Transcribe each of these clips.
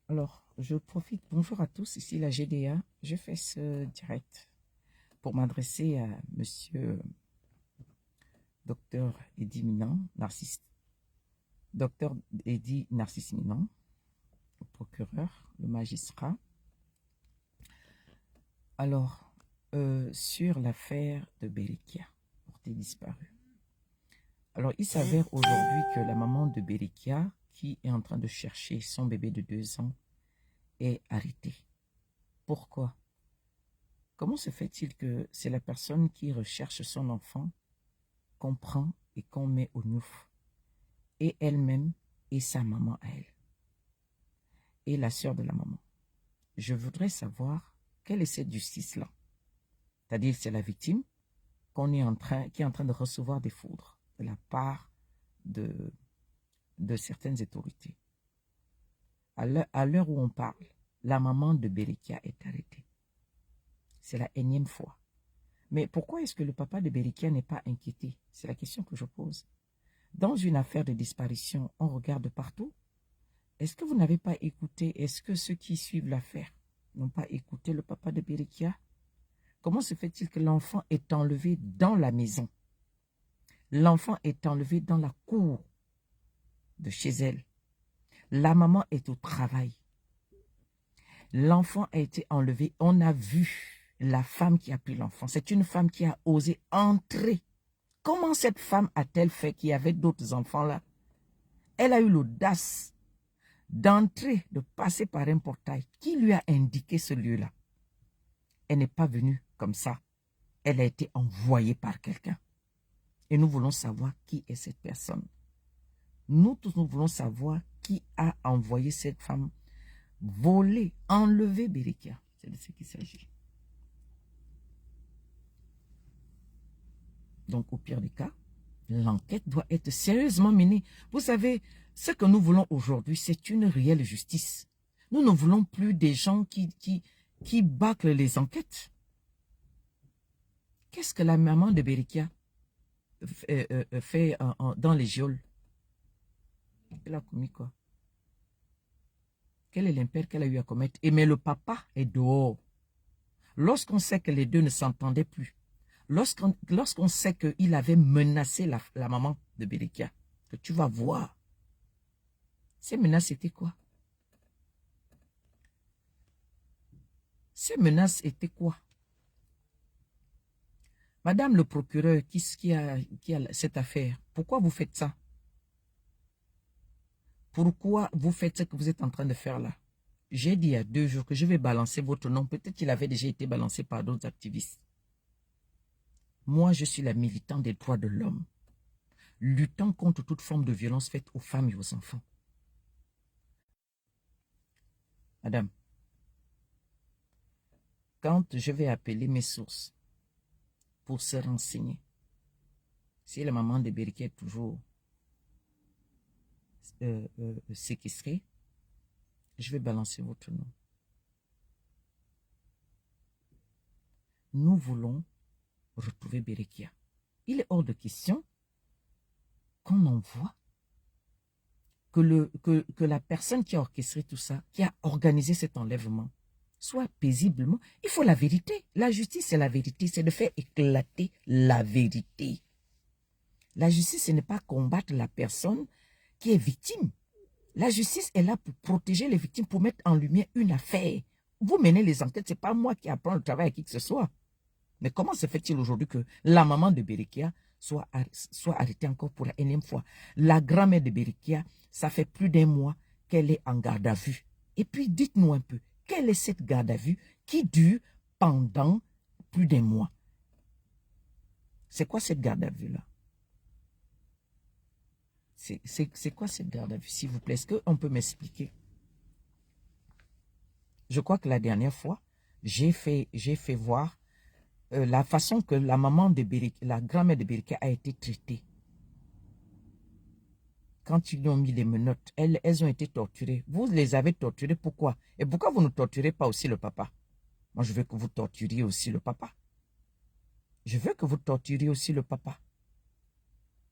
Alors, je profite. Bonjour à tous, ici la GDA. Je fais ce direct pour m'adresser à monsieur Docteur Eddy Minant, Docteur Eddy Narcisse Minant, le procureur, le magistrat. Alors, sur l'affaire de Berikia, portée disparue. Alors, il s'avère aujourd'hui que la maman de Berikia, qui est en train de chercher son bébé de 2 ans, est arrêtée. Pourquoi? Comment se fait-il que c'est la personne qui recherche son enfant qu'on prend et qu'on met au nouf, et elle-même et sa maman à elle, et la sœur de la maman? Je voudrais savoir quelle est cette justice-là. C'est-à-dire c'est la victime qui est en train de recevoir des foudres de la part de certaines autorités. À l'heure où on parle, la maman de Berikia est arrêtée. C'est la énième fois. Mais pourquoi est-ce que le papa de Berikia n'est pas inquiété? C'est la question que je pose. Dans une affaire de disparition, on regarde partout. Est-ce que vous n'avez pas écouté, est-ce que ceux qui suivent l'affaire n'ont pas écouté le papa de Berikia? Comment se fait-il que l'enfant est enlevé dans la maison? L'enfant est enlevé dans la cour de chez elle. La maman est au travail. L'enfant a été enlevé. On a vu la femme qui a pris l'enfant. C'est une femme qui a osé entrer. Comment cette femme a-t-elle fait qu'il y avait d'autres enfants là? Elle a eu l'audace d'entrer, de passer par un portail. Qui lui a indiqué ce lieu-là? Elle n'est pas venue comme ça. Elle a été envoyée par quelqu'un. Et nous voulons savoir qui est cette personne. Nous tous, nous voulons savoir qui a envoyé cette femme voler, enlever Berikia. C'est de ce qu'il s'agit. Donc, au pire des cas, l'enquête doit être sérieusement menée. Vous savez, ce que nous voulons aujourd'hui, c'est une réelle justice. Nous ne voulons plus des gens qui bâclent les enquêtes. Qu'est-ce que la maman de Berikia fait dans les geôles? Elle a commis quoi? Quel est l'impair qu'elle a eu à commettre? Mais le papa est dehors. Lorsqu'on sait que les deux ne s'entendaient plus, lorsqu'on sait qu'il avait menacé la maman de Berikia, que tu vas voir, ces menaces étaient quoi? Ces menaces étaient quoi? Madame le procureur qui a cette affaire, pourquoi vous faites ça? Pourquoi vous faites ce que vous êtes en train de faire là? J'ai dit il y a 2 jours que je vais balancer votre nom. Peut-être qu'il avait déjà été balancé par d'autres activistes. Moi, je suis la militante des droits de l'homme, luttant contre toute forme de violence faite aux femmes et aux enfants. Madame, quand je vais appeler mes sources pour se renseigner, si la maman de Berikia est toujours séquestrée, je vais balancer votre nom. Nous voulons retrouver Berikia. Il est hors de question qu'on envoie, que la personne qui a orchestré tout ça, qui a organisé cet enlèvement, soit paisiblement. Il faut la vérité. La justice, c'est la vérité. C'est de faire éclater la vérité. La justice, ce n'est pas combattre la personne qui est victime. La justice est là pour protéger les victimes, pour mettre en lumière une affaire. Vous menez les enquêtes, ce n'est pas moi qui apprends le travail à qui que ce soit. Mais comment se fait-il aujourd'hui que la maman de Berikia soit arrêtée encore pour la énième fois? La grand-mère de Berikia, ça fait plus d'1 mois qu'elle est en garde à vue. Et puis, dites-nous un peu, quelle est cette garde à vue qui dure pendant plus d'1 mois? C'est quoi cette garde à vue-là? C'est quoi cette garde à vue, s'il vous plaît? Est-ce qu'on peut m'expliquer? Je crois que la dernière fois, j'ai fait voir la façon que la maman de Berikia, la grand-mère de Berikia a été traitée. Quand ils lui ont mis les menottes, elles ont été torturées. Vous les avez torturées, pourquoi? Et pourquoi vous ne torturez pas aussi le papa? Moi, je veux que vous torturiez aussi le papa. Je veux que vous torturiez aussi le papa.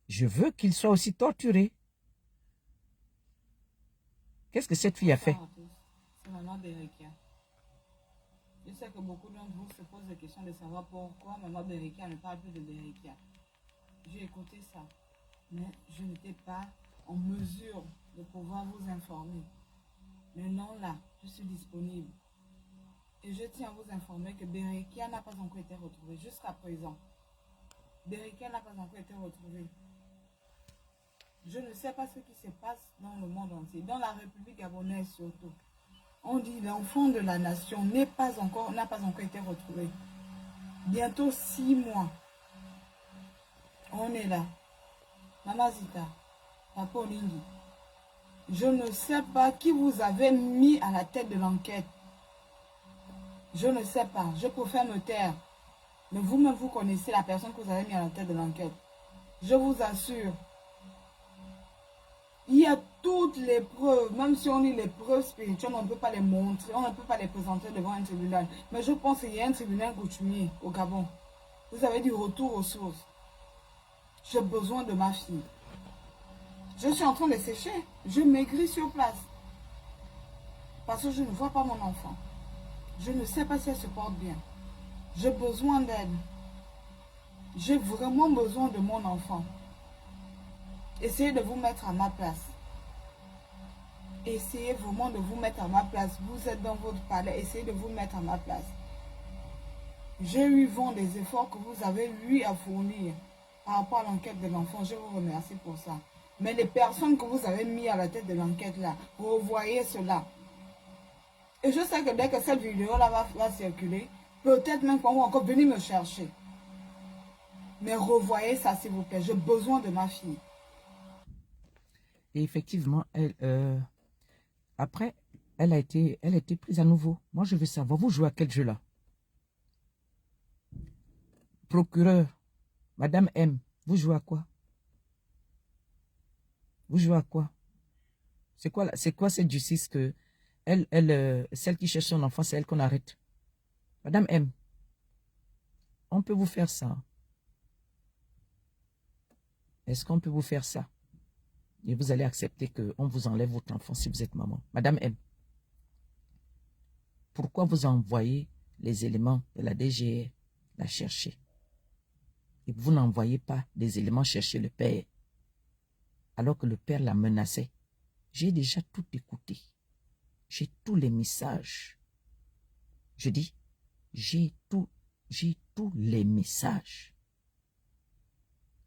Je veux qu'il soit aussi torturé. Qu'est-ce que cette fille a fait? C'est maman Berikia. Je sais que beaucoup d'entre vous se posent la question de savoir pourquoi maman Berikia ne parle plus de Berikia. J'ai écouté ça, mais je n'étais pas en mesure de pouvoir vous informer. Maintenant là, je suis disponible. Et je tiens à vous informer que Berikia n'a pas encore été retrouvée jusqu'à présent. Berikia n'a pas encore été retrouvée. Je ne sais pas ce qui se passe dans le monde entier, dans la République gabonaise surtout. On dit l'enfant de la nation n'a pas encore été retrouvé. Bientôt 6 mois. On est là. Maman Zita, Papa Olingi. Je ne sais pas qui vous avez mis à la tête de l'enquête. Je ne sais pas. Je préfère me taire. Mais vous-même, vous connaissez la personne que vous avez mis à la tête de l'enquête. Je vous assure. Il y a toutes les preuves, même si on dit les preuves spirituelles, on ne peut pas les montrer, on ne peut pas les présenter devant un tribunal. Mais je pense qu'il y a un tribunal coutumier au Gabon. Vous avez du retour aux sources. J'ai besoin de ma fille. Je suis en train de sécher. Je maigris sur place. Parce que je ne vois pas mon enfant. Je ne sais pas si elle se porte bien. J'ai besoin d'aide. J'ai vraiment besoin de mon enfant. Essayez de vous mettre à ma place. Essayez vraiment de vous mettre à ma place. Vous êtes dans votre palais. Essayez de vous mettre à ma place. J'ai eu vent des efforts que vous avez eu à fournir par rapport à l'enquête de l'enfant. Je vous remercie pour ça. Mais les personnes que vous avez mis à la tête de l'enquête là, vous revoyez cela. Et je sais que dès que cette vidéo là va circuler, peut-être même qu'on va encore venir me chercher. Mais revoyez ça s'il vous plaît. J'ai besoin de ma fille. Et effectivement, après, elle a été prise à nouveau. Moi, je veux savoir, vous jouez à quel jeu là? Procureur, Madame M, vous jouez à quoi? Vous jouez à quoi? C'est quoi cette justice que celle qui cherche son enfant, c'est elle qu'on arrête? Madame M, on peut vous faire ça? Est-ce qu'on peut vous faire ça? Et vous allez accepter qu'on vous enlève votre enfant si vous êtes maman. Madame M, pourquoi vous envoyez les éléments de la DGR la chercher? Et vous n'envoyez pas des éléments chercher le père, alors que le père la menaçait. J'ai déjà tout écouté. J'ai tous les messages. Je dis, j'ai tous les messages.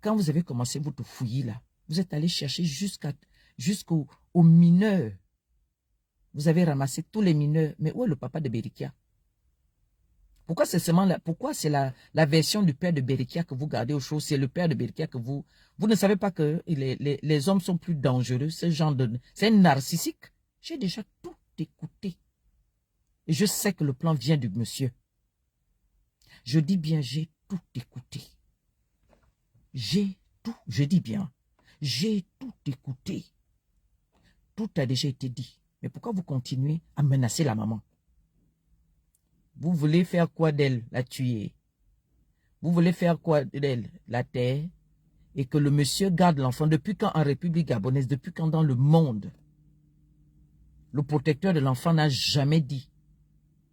Quand vous avez commencé votre fouillis là, vous êtes allé chercher jusqu'aux mineurs. Vous avez ramassé tous les mineurs. Mais où est le papa de Berikia? Pourquoi c'est seulement pourquoi c'est la version du père de Berikia que vous gardez au chaud? C'est le père de Berikia que vous ne savez pas que les hommes sont plus dangereux. C'est un narcissique. J'ai déjà tout écouté. Et je sais que le plan vient du monsieur. Je dis bien, j'ai tout écouté. Je dis bien, j'ai tout écouté. Tout a déjà été dit. Mais pourquoi vous continuez à menacer la maman? Vous voulez faire quoi d'elle? La tuer? Vous voulez faire quoi d'elle? La taire? Et que le monsieur garde l'enfant. Depuis quand en République gabonaise? Depuis quand dans le monde? Le protecteur de l'enfant n'a jamais dit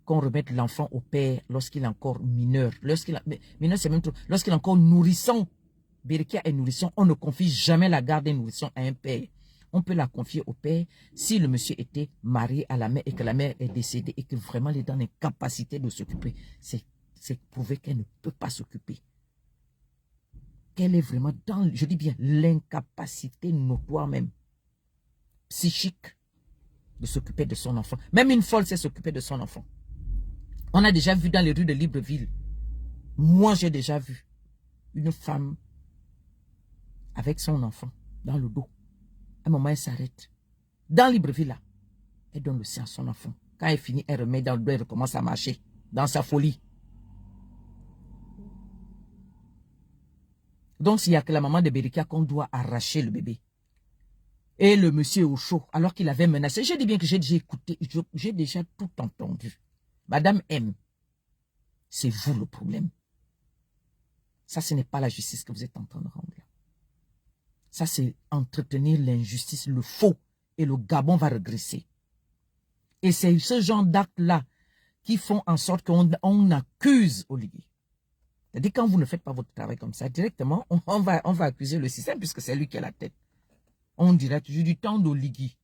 qu'on remette l'enfant au père lorsqu'il est encore mineur. Mineur, c'est même trop. Lorsqu'il est encore nourrisson. Berikia est nourrisson. On ne confie jamais la garde des nourrissons à un père. On peut la confier au père si le monsieur était marié à la mère et que la mère est décédée et que vraiment elle est dans l'incapacité de s'occuper. C'est prouvé qu'elle ne peut pas s'occuper. Qu'elle est vraiment dans, je dis bien, l'incapacité notoire même, psychique, de s'occuper de son enfant. Même une folle sait s'occuper de son enfant. On a déjà vu dans les rues de Libreville, moi j'ai déjà vu une femme avec son enfant dans le dos. À un moment, elle s'arrête. Dans Libreville, là, elle donne le sein à son enfant. Quand elle finit, elle remet dans le dos, elle recommence à marcher dans sa folie. Donc, il n'y a que la maman de Berikia qu'on doit arracher le bébé. Et le monsieur est au chaud, alors qu'il avait menacé. J'ai dit bien que j'ai déjà écouté, j'ai déjà tout entendu. Madame M, c'est vous le problème. Ça, ce n'est pas la justice que vous êtes en train de rendre. Ça, c'est entretenir l'injustice, le faux. Et le Gabon va regresser. Et c'est ce genre d'actes-là qui font en sorte qu'on accuse Oligui. C'est-à-dire quand vous ne faites pas votre travail comme ça, directement, on va accuser le système puisque c'est lui qui a la tête. On dirait toujours du temps d'Oligui.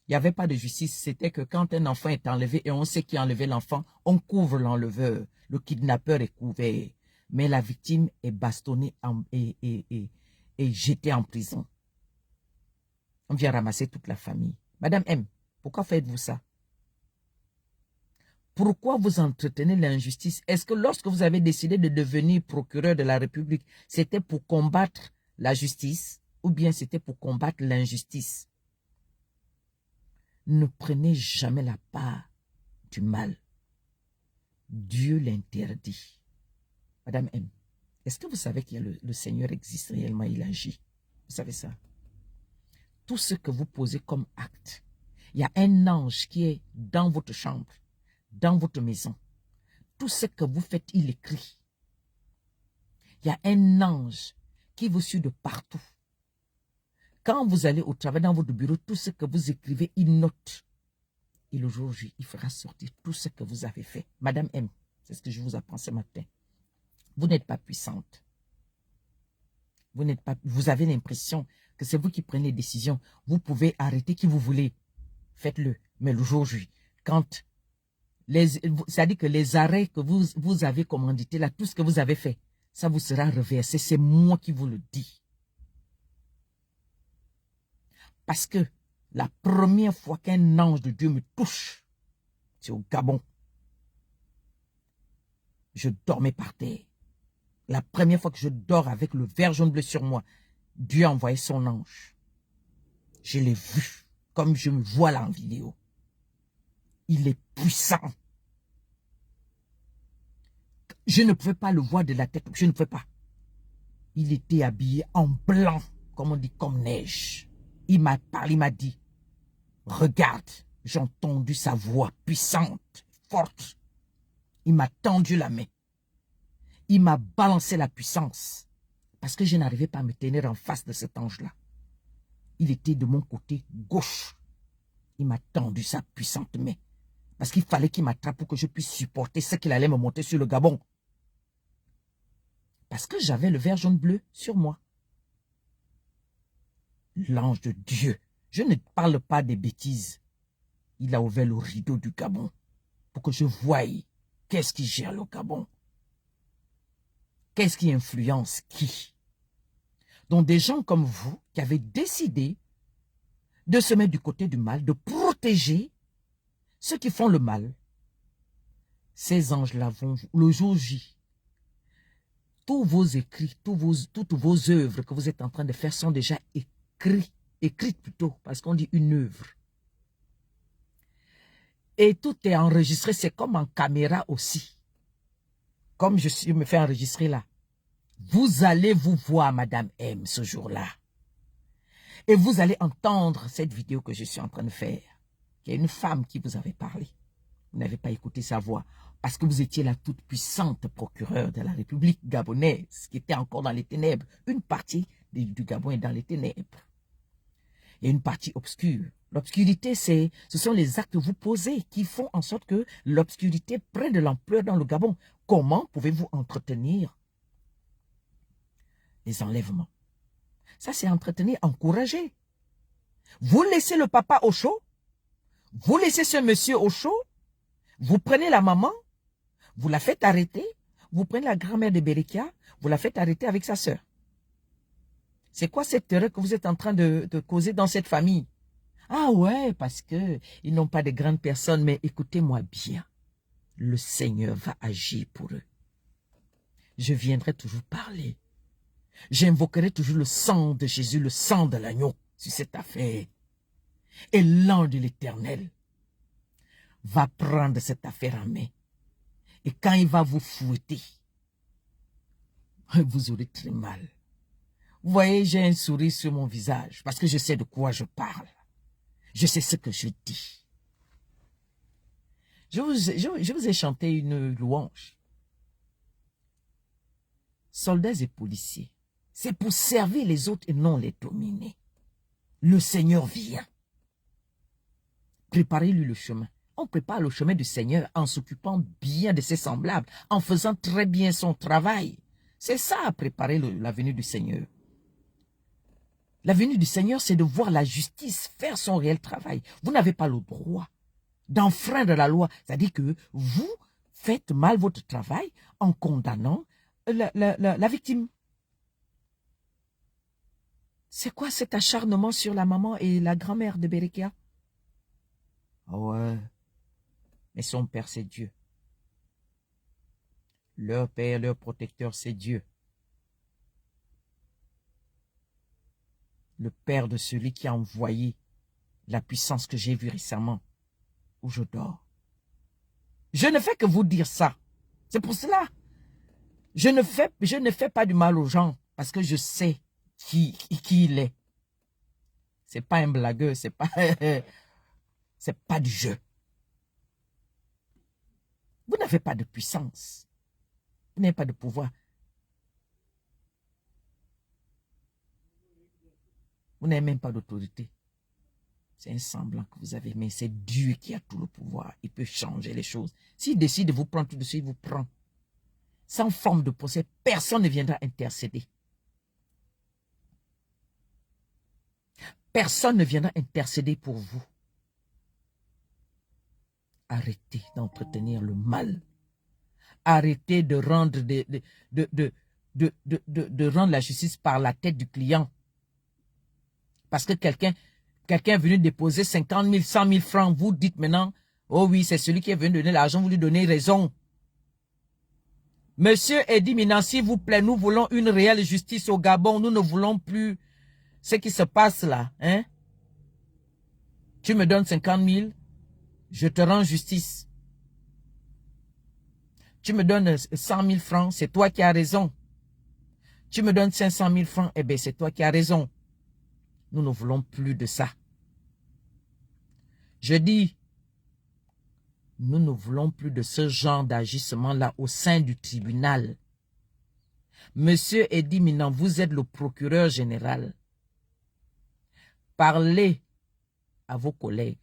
Il n'y avait pas de justice, c'était que quand un enfant est enlevé et on sait qui a enlevé l'enfant, on couvre l'enleveur, le kidnappeur est couvert. Mais la victime est bastonnée et jetée en prison. On vient ramasser toute la famille. Madame M, pourquoi faites-vous ça? Pourquoi vous entretenez l'injustice? Est-ce que lorsque vous avez décidé de devenir procureur de la République, c'était pour combattre la justice ou bien c'était pour combattre l'injustice? Ne prenez jamais la part du mal. Dieu l'interdit. Madame M, est-ce que vous savez que le Seigneur existe réellement, il agit? Vous savez ça? Tout ce que vous posez comme acte, il y a un ange qui est dans votre chambre, dans votre maison. Tout ce que vous faites, il écrit. Il y a un ange qui vous suit de partout. Quand vous allez au travail dans votre bureau, tout ce que vous écrivez, il note. Et le jour J, il fera sortir tout ce que vous avez fait. Madame M, c'est ce que je vous apprends ce matin. Vous n'êtes pas puissante. Vous avez l'impression que c'est vous qui prenez les décisions. Vous pouvez arrêter qui vous voulez. Faites-le. Mais le jour J, quand c'est-à-dire que les arrêts que vous avez commandités là, tout ce que vous avez fait, ça vous sera reversé. C'est moi qui vous le dis. Parce que la première fois qu'un ange de Dieu me touche, c'est au Gabon. Je dormais par terre. La première fois que je dors avec le vert jaune bleu sur moi, Dieu a envoyé son ange. Je l'ai vu, comme je me vois là en vidéo. Il est puissant. Je ne pouvais pas le voir de la tête, je ne pouvais pas. Il était habillé en blanc, comme on dit, comme neige. Il m'a parlé, il m'a dit, regarde, j'ai entendu sa voix puissante, forte. Il m'a tendu la main. Il m'a balancé la puissance. Parce que je n'arrivais pas à me tenir en face de cet ange-là. Il était de mon côté gauche. Il m'a tendu sa puissante main. Parce qu'il fallait qu'il m'attrape pour que je puisse supporter ce qu'il allait me monter sur le Gabon. Parce que j'avais le vert jaune bleu sur moi. L'ange de Dieu. Je ne parle pas des bêtises. Il a ouvert le rideau du Gabon pour que je voie qu'est-ce qui gère le Gabon. Qu'est-ce qui influence qui? Donc des gens comme vous qui avez décidé de se mettre du côté du mal, de protéger ceux qui font le mal. Ces anges-là vont, le jour J, tous vos écrits, toutes vos œuvres que vous êtes en train de faire sont déjà écrites plutôt, parce qu'on dit une œuvre. Et tout est enregistré, c'est comme en caméra aussi. Comme je me fais enregistrer là. Vous allez vous voir, Madame M, ce jour-là. Et vous allez entendre cette vidéo que je suis en train de faire. Il y a une femme qui vous avait parlé. Vous n'avez pas écouté sa voix. Parce que vous étiez la toute puissante procureure de la République gabonaise, qui était encore dans les ténèbres. Une partie du Gabon est dans les ténèbres. Il y a une partie obscure. L'obscurité, ce sont les actes que vous posez qui font en sorte que l'obscurité prenne de l'ampleur dans le Gabon. Comment pouvez-vous entretenir les enlèvements? Ça, c'est entretenir, encourager. Vous laissez le papa au chaud, vous laissez ce monsieur au chaud, vous prenez la maman, vous la faites arrêter, vous prenez la grand-mère de Berikia, vous la faites arrêter avec sa sœur. C'est quoi cette terreur que vous êtes en train de causer dans cette famille? Ah ouais, parce que ils n'ont pas de grandes personnes, mais écoutez-moi bien. Le Seigneur va agir pour eux. Je viendrai toujours parler. J'invoquerai toujours le sang de Jésus, le sang de l'agneau sur cette affaire. Et l'ange de l'Éternel va prendre cette affaire en main. Et quand il va vous fouetter, vous aurez très mal. Vous voyez, j'ai un sourire sur mon visage parce que je sais de quoi je parle. Je sais ce que je dis. Je vous ai chanté une louange. Soldats et policiers, c'est pour servir les autres et non les dominer. Le Seigneur vient. préparez-lui le chemin. On prépare le chemin du Seigneur en s'occupant bien de ses semblables, en faisant très bien son travail. C'est ça, préparer la venue du Seigneur. La venue du Seigneur, c'est de voir la justice faire son réel travail. Vous n'avez pas le droit d'enfreindre la loi. C'est-à-dire que vous faites mal votre travail en condamnant la victime. C'est quoi cet acharnement sur la maman et la grand-mère de Berekia? Ah ouais, mais son père, c'est Dieu. Leur père, leur protecteur, c'est Dieu. Le père de celui qui a envoyé la puissance que j'ai vue récemment, où je dors. Je ne fais que vous dire ça. C'est pour cela. Je ne fais pas du mal aux gens parce que je sais qui il est. C'est pas un blagueur, c'est pas du jeu. Vous n'avez pas de puissance. Vous n'avez pas de pouvoir. Vous n'avez même pas d'autorité. C'est un semblant que vous avez, mais c'est Dieu qui a tout le pouvoir. Il peut changer les choses. S'il décide de vous prendre tout de suite, il vous prend. Sans forme de procès, personne ne viendra intercéder. Personne ne viendra intercéder pour vous. Arrêtez d'entretenir le mal. Arrêtez de rendre, de rendre la justice par la tête du client. Parce que quelqu'un est venu déposer 50 000, 100 000 francs. Vous dites maintenant, oh oui, c'est celui qui est venu donner l'argent, vous lui donnez raison. Monsieur Eddie Minan, s'il vous plaît, nous voulons une réelle justice au Gabon. Nous ne voulons plus ce qui se passe là. Hein? Tu me donnes 50 000, je te rends justice. Tu me donnes 100 000 francs, c'est toi qui as raison. Tu me donnes 500 000 francs, eh bien c'est toi qui as raison. Nous ne voulons plus de ça. Je dis, nous ne voulons plus de ce genre d'agissement-là au sein du tribunal. Monsieur Eddie Minan, vous êtes le procureur général. Parlez à vos collègues.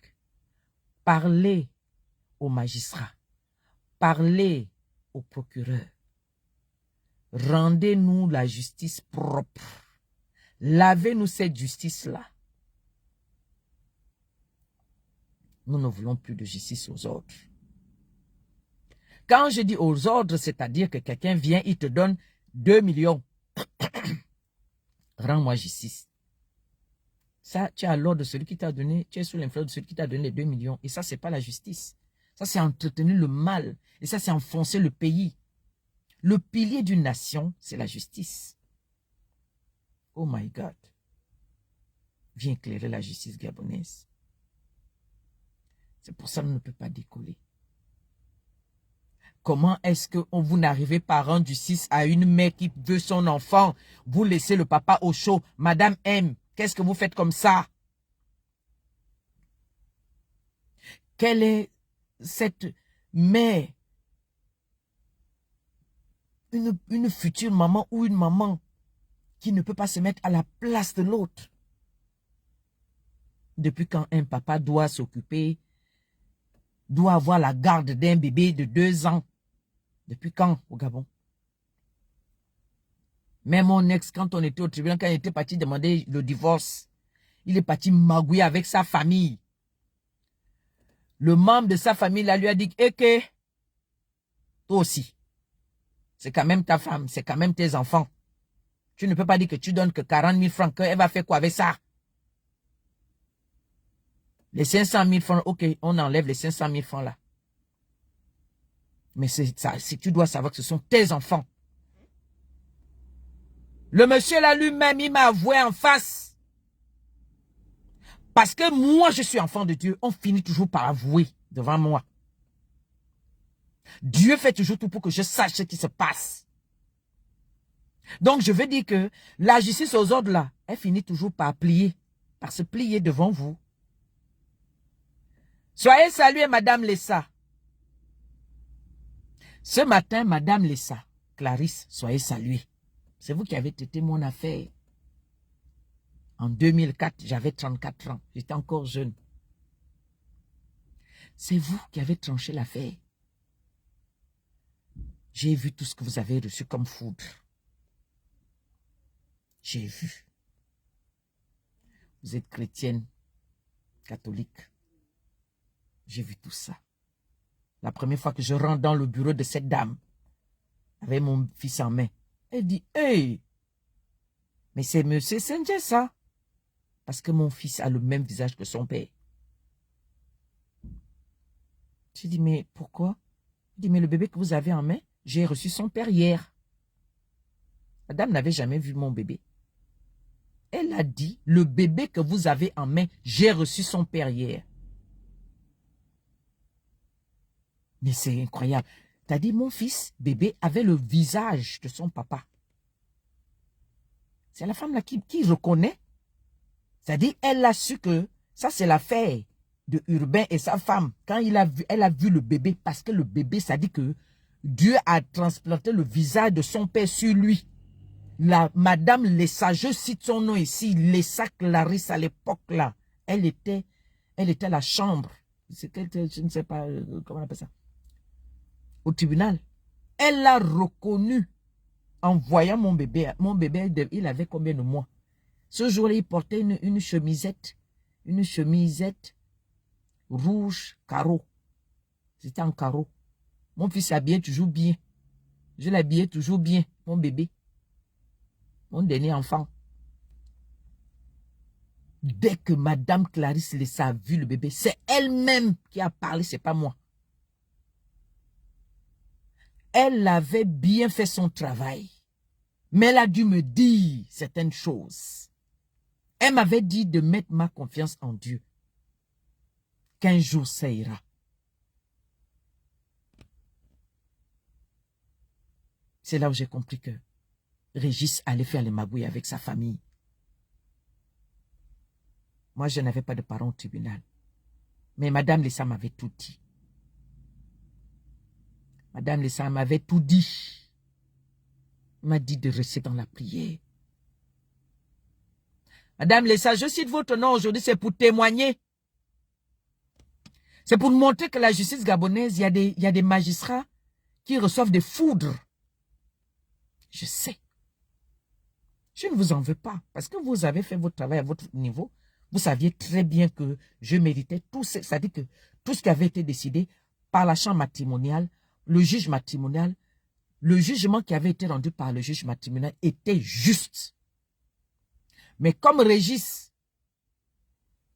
Parlez aux magistrats. Parlez aux procureurs. Rendez-nous la justice propre. Lavez-nous cette justice-là. Nous ne voulons plus de justice aux ordres. Quand je dis aux ordres, c'est-à-dire que quelqu'un vient, il te donne 2 millions. Rends-moi justice. Ça, tu es à l'ordre de celui qui t'a donné, tu es sous l'influence de celui qui t'a donné les 2 millions. Et ça, ce n'est pas la justice. Ça, c'est entretenir le mal. Et ça, c'est enfoncer le pays. Le pilier d'une nation, c'est la justice. Oh my God. Viens éclairer la justice gabonaise. C'est pour ça qu'on ne peut pas décoller. Comment est-ce que vous n'arrivez pas à rendre justice à une mère qui veut son enfant? Vous laissez le papa au chaud. Madame M, qu'est-ce que vous faites comme ça? Quelle est cette mère? Une future maman ou une maman qui ne peut pas se mettre à la place de l'autre. Depuis quand un papa doit s'occuper, doit avoir la garde d'un bébé de 2 ans? Depuis quand au Gabon? Même mon ex, quand on était au tribunal, quand il était parti demander le divorce, il est parti magouiller avec sa famille. Le membre de sa famille là, lui a dit, que toi aussi, c'est quand même ta femme, c'est quand même tes enfants. Tu ne peux pas dire que tu donnes que 40 000 francs, qu'elle va faire quoi avec ça? Les 500 000 francs, ok, on enlève les 500 000 francs là. Mais c'est ça, si tu dois savoir que ce sont tes enfants. Le monsieur là lui-même, il m'a avoué en face. Parce que moi, je suis enfant de Dieu. On finit toujours par avouer devant moi. Dieu fait toujours tout pour que je sache ce qui se passe. Donc, je veux dire que la justice aux ordres là, elle finit toujours par plier. Par se plier devant vous. Soyez salués, Madame Lessa. Ce matin, Madame Lessa, Clarisse, soyez saluée. C'est vous qui avez traité mon affaire. En 2004, j'avais 34 ans. J'étais encore jeune. C'est vous qui avez tranché l'affaire. J'ai vu tout ce que vous avez reçu comme foudre. J'ai vu. Vous êtes chrétienne, catholique. J'ai vu tout ça. La première fois que je rentre dans le bureau de cette dame, avec mon fils en main, elle dit, « Hey, mais c'est M. Senje ça. » Parce que mon fils a le même visage que son père. J'ai dit, mais pourquoi? Il dit, mais le bébé que vous avez en main, j'ai reçu son père hier. La dame n'avait jamais vu mon bébé. Elle a dit, le bébé que vous avez en main, j'ai reçu son père hier. Mais c'est incroyable. T'as dit, mon fils, bébé, avait le visage de son papa. C'est la femme là qui reconnaît. C'est-à-dire, elle a su que ça, c'est l'affaire de Urbain et sa femme. Quand elle a vu le bébé, parce que le bébé, ça dit que Dieu a transplanté le visage de son père sur lui. La Madame Lessa, je cite son nom ici, Lessa Clarisse à l'époque là, elle était à la chambre. Je ne sais pas comment on appelle ça. Au tribunal. Elle l'a reconnu en voyant mon bébé. Mon bébé, il avait combien de mois? Ce jour-là, il portait une chemisette rouge carreau. C'était en carreau. Mon fils s'habillait toujours bien. Je l'habillais toujours bien, mon bébé. Mon dernier enfant. Dès que Madame Clarisse Lessa a vu le bébé, c'est elle-même qui a parlé, c'est pas moi. Elle avait bien fait son travail. Mais elle a dû me dire certaines choses. Elle m'avait dit de mettre ma confiance en Dieu. Qu'un jour ça ira. C'est là où j'ai compris que Régis allait faire les magouilles avec sa famille. Moi, je n'avais pas de parents au tribunal. Mais Madame Lessa m'avait tout dit. Madame Lessa m'avait tout dit. Elle m'a dit de rester dans la prière. Madame Lessa, je cite votre nom aujourd'hui, c'est pour témoigner. C'est pour montrer que la justice gabonaise, il y a des magistrats qui reçoivent des foudres. Je sais. Je ne vous en veux pas, parce que vous avez fait votre travail à votre niveau. Vous saviez très bien que je méritais tout ce, c'est-à-dire que tout ce qui avait été décidé par la chambre matrimoniale, le juge matrimonial, le jugement qui avait été rendu par le juge matrimonial était juste. Mais comme Régis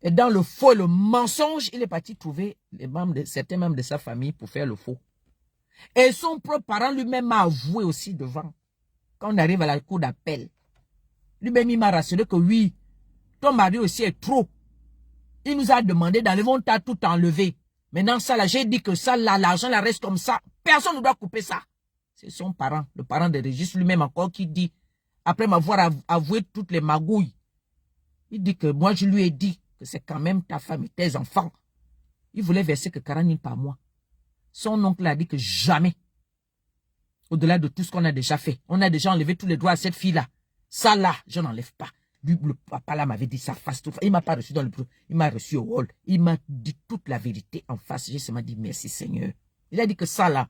est dans le faux et le mensonge, il est parti trouver certains membres de sa famille pour faire le faux. Et son propre parent lui-même m'a avoué aussi devant. Quand on arrive à la cour d'appel, lui-même il m'a rassuré que oui, ton mari aussi est trop. Il nous a demandé d'enlever, on t'a tout enlevé. Maintenant ça là, j'ai dit que ça là, l'argent là reste comme ça. Personne ne doit couper ça. C'est son parent, le parent de Régis lui-même encore qui dit, après m'avoir avoué toutes les magouilles, il dit que moi je lui ai dit que c'est quand même ta femme et tes enfants. Il voulait verser que 40 000 par mois. Son oncle a dit que jamais, au-delà de tout ce qu'on a déjà fait, on a déjà enlevé tous les droits à cette fille-là. Ça là, je n'enlève pas. Lui, le papa là m'avait dit ça face tout. Il ne m'a pas reçu dans le bureau, il m'a reçu au hall. Il m'a dit toute la vérité en face. J'ai seulement dit merci Seigneur. Il a dit que ça là,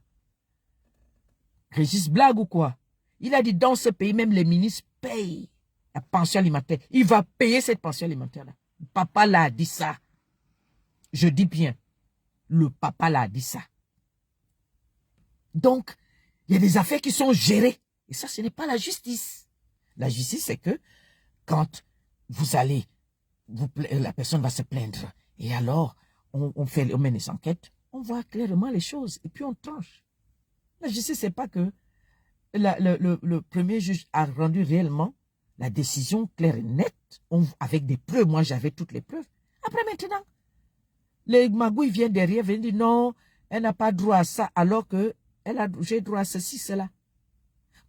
Régis blague ou quoi? Il a dit dans ce pays, même les ministres payent la pension alimentaire. Il va payer cette pension alimentaire-là. Le papa l'a dit ça. Je dis bien, le papa l'a dit ça. Donc, il y a des affaires qui sont gérées. Et ça, ce n'est pas la justice. La justice, c'est que quand vous allez, la personne va se plaindre. Et alors, on mène des enquêtes, on voit clairement les choses. Et puis on tranche. La justice, c'est pas que le premier juge a rendu réellement la décision claire et nette, avec des preuves. Moi, j'avais toutes les preuves. Après, maintenant, les magouilles viennent derrière, viennent dire non, elle n'a pas droit à ça, alors que j'ai droit à ceci, cela.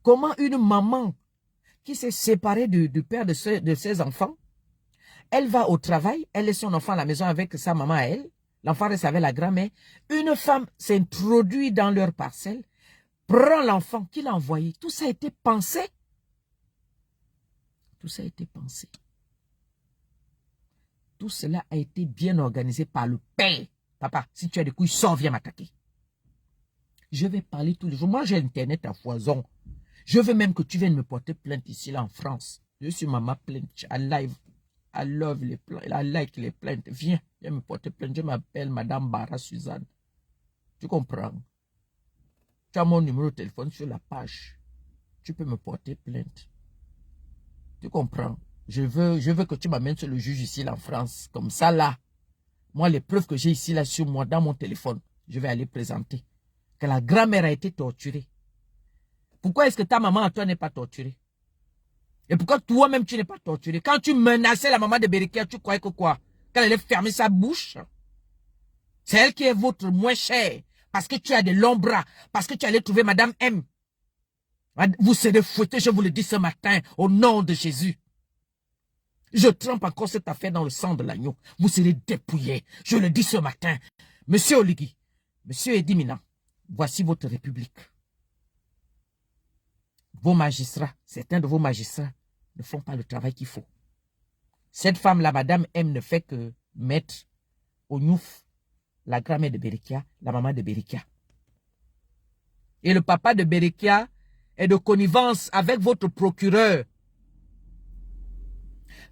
Comment une maman qui s'est séparée du père de ses enfants, elle va au travail, elle laisse son enfant à la maison avec sa maman à elle, l'enfant reste avec la grand-mère, une femme s'introduit dans leur parcelle, prend l'enfant qu'il a envoyé. Tout ça a été pensé. Tout ça a été pensé. Tout cela a été bien organisé par le père Papa, si tu as des couilles, sors, viens m'attaquer. Je vais parler tous les jours. Moi, j'ai Internet à foison. Je veux même que tu viennes me porter plainte ici, là, en France. Je suis maman plainte. I live. I love les plaintes. I like les plaintes. Viens me porter plainte. Je m'appelle Madame Barra Suzanne. Tu comprends? Tu as mon numéro de téléphone sur la page. Tu peux me porter plainte. Tu comprends? Je veux que tu m'amènes sur le juge ici, là, en France. Comme ça, là. Moi, les preuves que j'ai ici, là, sur moi, dans mon téléphone, je vais aller présenter. Que la grand-mère a été torturée. Pourquoi est-ce que ta maman, toi, n'est pas torturée? Et pourquoi toi-même, tu n'es pas torturé? Quand tu menaçais la maman de Berikia, tu croyais que quoi? Qu'elle allait fermer sa bouche? C'est elle qui est votre moins chère. Parce que tu as de longs bras. Parce que tu allais trouver Madame M. Vous serez fouettés, je vous le dis ce matin, au nom de Jésus. Je trempe encore cette affaire dans le sang de l'agneau. Vous serez dépouillés. Je le dis ce matin. Monsieur Oligui, Monsieur Edimina, voici votre république. Vos magistrats, certains de vos magistrats ne font pas le travail qu'il faut. Cette femme-là, Madame M, ne fait que mettre au Nyouf la grand-mère de Berikia, la maman de Berikia. Et le papa de Berikia est de connivence avec votre procureur.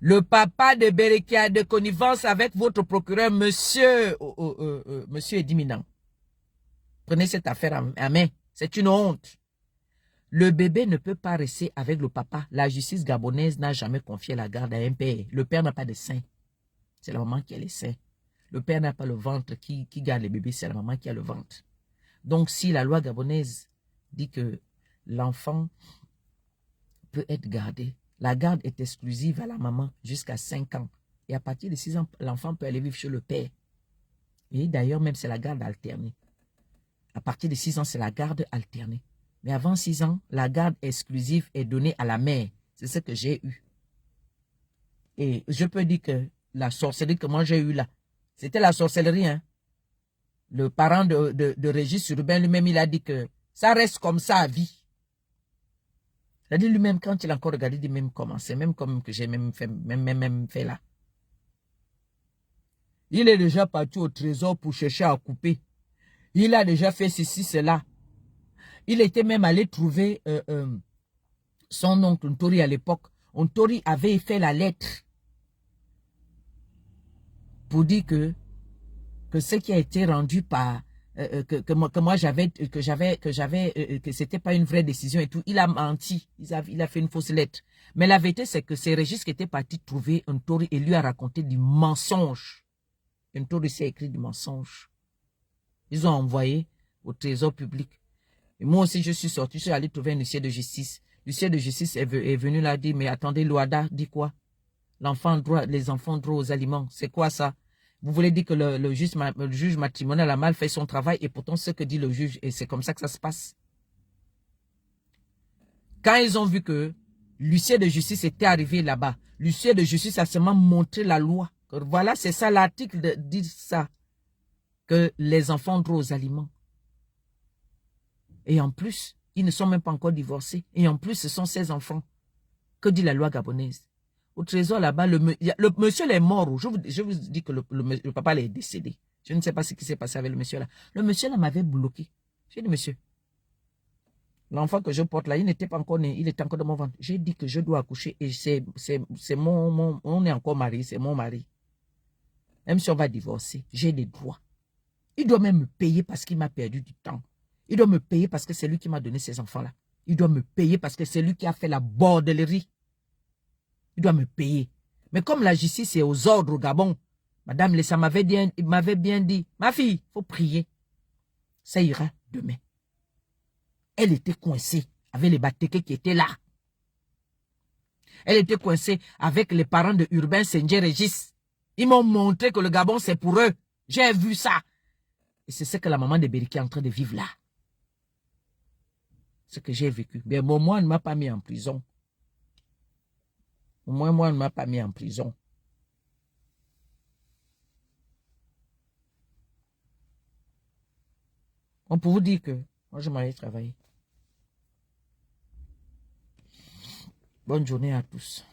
Le papa de Berikia est de connivence avec votre procureur, monsieur Ediminan. Prenez cette affaire en main. C'est une honte. Le bébé ne peut pas rester avec le papa. La justice gabonaise n'a jamais confié la garde à un père. Le père n'a pas de sein. C'est la maman qui a les seins. Le père n'a pas le ventre qui garde les bébés. C'est la maman qui a le ventre. Donc, si la loi gabonaise dit que l'enfant peut être gardé, la garde est exclusive à la maman jusqu'à 5 ans. Et à partir de 6 ans, l'enfant peut aller vivre chez le père. Et d'ailleurs, même c'est la garde alternée. À partir de 6 ans, c'est la garde alternée. Mais avant 6 ans, la garde exclusive est donnée à la mère. C'est ce que j'ai eu. Et je peux dire que la sorcellerie que moi j'ai eue là, c'était la sorcellerie. Hein? Le parent de Régis Urbain lui-même, il a dit que ça reste comme ça à vie. Il a dit lui-même, quand il a encore regardé, il dit même comment. C'est même comme que j'ai même fait là. Il est déjà parti au trésor pour chercher à couper. Il a déjà fait ceci, cela. Il était même allé trouver son oncle Ntori à l'époque. Ntori avait fait la lettre pour dire que ce qui a été rendu par que c'était pas une vraie décision et tout. Il a menti. Il a fait une fausse lettre. Mais la vérité, c'est que c'est Régis qui était parti trouver Ntori et lui a raconté du mensonge. Ntori s'est écrit du mensonge. Ils ont envoyé au trésor public. Et moi aussi, je suis sorti, je suis allé trouver un huissier de justice. L'huissier de justice est venu là dire, mais attendez, l'OADA dit quoi? Les enfants droit aux aliments. C'est quoi ça? Vous voulez dire que le juge matrimonial a mal fait son travail et pourtant ce que dit le juge, et c'est comme ça que ça se passe. Quand ils ont vu que l'huissier de justice était arrivé là-bas, l'huissier de justice a seulement montré la loi. Voilà, c'est ça, l'article dit ça. Que les enfants ont droit aux aliments. Et en plus, ils ne sont même pas encore divorcés. Et en plus, ce sont ces enfants. Que dit la loi gabonaise? Au trésor là-bas, le monsieur est mort. Je vous dis que le papa est décédé. Je ne sais pas ce qui s'est passé avec le monsieur là. Le monsieur là m'avait bloqué. J'ai dit, monsieur, l'enfant que je porte là, il n'était pas encore né. Il était encore dans mon ventre. J'ai dit que je dois accoucher. Et on est encore mariés. C'est mon mari. Même si on va divorcer, j'ai des droits. Il doit même me payer parce qu'il m'a perdu du temps. Il doit me payer parce que c'est lui qui m'a donné ces enfants-là. Il doit me payer parce que c'est lui qui a fait la bordellerie. Il doit me payer. Mais comme la justice est aux ordres au Gabon, Madame Lessa m'avait bien dit, ma fille, il faut prier. Ça ira demain. Elle était coincée avec les Batéké qui étaient là. Elle était coincée avec les parents de Urbain Senje Régis. Ils m'ont montré que le Gabon, c'est pour eux. J'ai vu ça. Et c'est ce que la maman de Berikia est en train de vivre là. Ce que j'ai vécu. Mais bon, moi, on ne m'a pas mis en prison. Au moins, moi, on ne m'a pas mis en prison. On peut vous dire que moi, je m'en vais travailler. Bonne journée à tous.